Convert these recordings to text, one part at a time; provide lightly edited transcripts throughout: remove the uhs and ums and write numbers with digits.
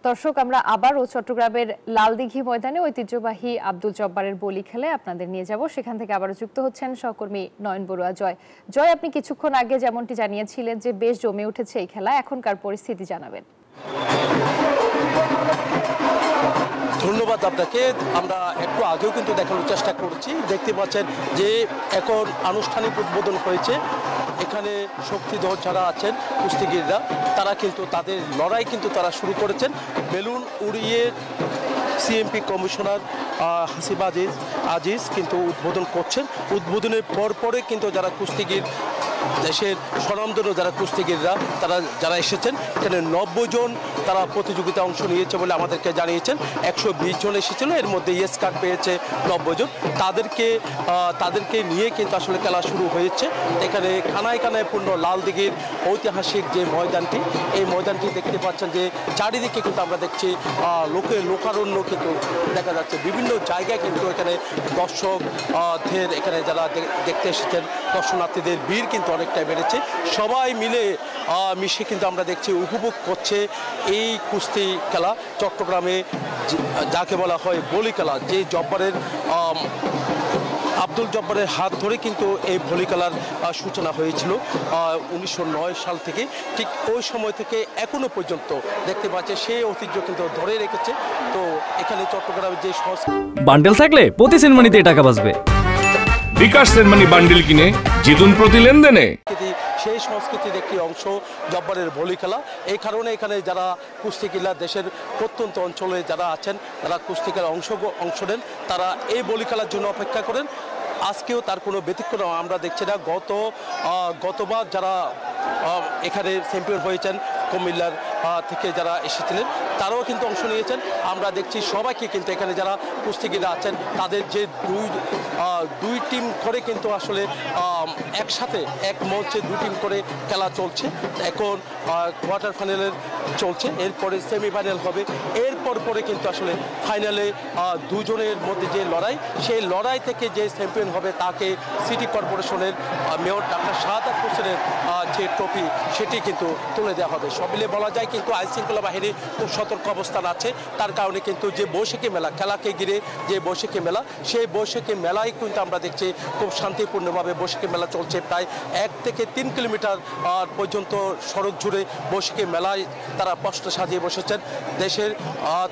দর্শক আমরা আবারও চট্টগ্রামের লালদিঘি ময়দানে ঐতিহ্যবাহী আব্দুল জব্বারের বলি খেলায় আপনাদের নিয়ে যাব। সেখান থেকে আবারও যুক্ত হচ্ছেন সহকর্মী নয়ন বড়ুয়া। জয়, আপনি কিছুক্ষণ আগে যেমনটি জানিয়েছিলেন যে বেশ জমে উঠেছে এই খেলা, এখনকার পরিস্থিতি জানাবেন। ধন্যবাদ আপনাকে। আমরা একটু আগেও কিন্তু দেখানোর চেষ্টা করছি, দেখতে পাচ্ছেন যে এখন আনুষ্ঠানিক উদ্বোধন হয়েছে। এখানে শক্তিধর যারা আছেন কুস্তিগিররা, তারা কিন্তু তাদের লড়াই কিন্তু তারা শুরু করেছেন। বেলুন উড়িয়ে সিএমপি কমিশনার হাসিবা আজিজ কিন্তু উদ্বোধন করছেন। উদ্বোধনের পরে কিন্তু যারা কুস্তিগির, দেশের স্বনামধন্য যারা কুস্তিগিররা তারা যারা এসেছেন, এখানে 90 জন তারা প্রতিযোগিতায় অংশ নিয়েছে বলে আমাদেরকে জানিয়েছেন। 120 জন এসেছিল, এর মধ্যে ইয়েস কার্ড পেয়েছে 90 জন। তাদেরকে নিয়ে কিন্তু আসলে খেলা শুরু হয়েছে। এখানে কানায় কানায় পূর্ণ লালদিঘির ঐতিহাসিক যে ময়দানটি, এই ময়দানটি দেখতে পাচ্ছেন যে চারিদিকে কিন্তু আমরা দেখছি লোকারণ্য কিন্তু দেখা যাচ্ছে। বিভিন্ন জায়গায় কিন্তু এখানে দর্শকদের, এখানে যারা দেখতে এসেছেন দর্শনার্থীদের ভিড় কিন্তু অনেকটাই বেড়েছে। সবাই মিলে মিশে কিন্তু আমরা দেখছি উপভোগ করছে এই কুস্তি খেলা। চট্টগ্রামে যাকে বলা হয় বলি খেলা, যে জব্বারের আব্দুল জব্বারের হাত ধরে কিন্তু এই ভলি খেলার সূচনা হয়েছিল 1909 সাল থেকে। ঠিক ওই সময় থেকে এখনো পর্যন্ত দেখতে পাচ্ছে সেই ঐতিহ্য কিন্তু ধরে রেখেছে। তো এখানে চট্টগ্রামের যে বান্ডেল থাকলে প্রতি সেনমানিতে টাকা বাঁচবে। বিকাশ সেনমানি বান্ডেল কিনে জিতুন প্রতি লেনদেনে। সেই সংস্কৃতির একটি অংশ জব্বারের ভলি খেলা। এই কারণে এখানে যারা কুস্তিগিররা দেশের প্রত্যন্ত অঞ্চলে যারা আছেন, তারা কুস্তি খেলায় অংশ নেন, তারা এই বলি খেলার জন্য অপেক্ষা করেন। আজকেও তার কোনো ব্যতিক্রম আমরা দেখছি না। গতবার যারা এখানে চ্যাম্পিয়ন হয়েছেন কুমিল্লার থেকে যারা এসেছিলেন, তারাও কিন্তু অংশ নিয়েছেন। আমরা দেখছি সবাইকে কিন্তু এখানে যারা কুস্তিগিররা আছেন, তাদের যে দুই টিম করে কিন্তু আসলে একসাথে এক মঞ্চে 2 টিম করে খেলা চলছে। এখন কোয়ার্টার ফাইনালের চলছে, এরপরে সেমিফাইনাল হবে। পরে কিন্তু আসলে ফাইনালে 2 জনের মধ্যে যে লড়াই, সেই লড়াই থেকে যে চ্যাম্পিয়ন হবে তাকে সিটি কর্পোরেশনের মেয়র ডাক্তার শাহাদাত হোসেনের যে ট্রফি, সেটি কিন্তু তুলে দেওয়া হবে। সব মিলে বলা যায় কিন্তু আইনশৃঙ্খলা বাহিনী খুব সতর্ক অবস্থান আছে। তার কারণে কিন্তু যে বৈশাখী মেলা, খেলাকে ঘিরে যে বৈশাখী মেলা, সেই বৈশাখী মেলায় কিন্তু আমরা দেখছি খুব শান্তিপূর্ণভাবে বৈশাখী মেলা চলছে। প্রায় 1 থেকে 3 কিলোমিটার পর্যন্ত সড়ক জুড়ে বৈশাখী মেলায় তারা পোস্টার সাজিয়ে বসেছেন। দেশের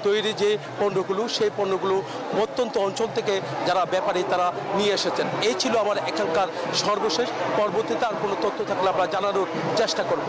তৈরি যে পণ্যগুলো, সেই পণ্যগুলো প্রত্যন্ত অঞ্চল থেকে যারা ব্যাপারী তারা নিয়ে এসেছেন। এই ছিল আমার এখানকার সর্বশেষ। পরবর্তীতে আর কোনো তথ্য থাকলে আমরা জানানোর চেষ্টা করব।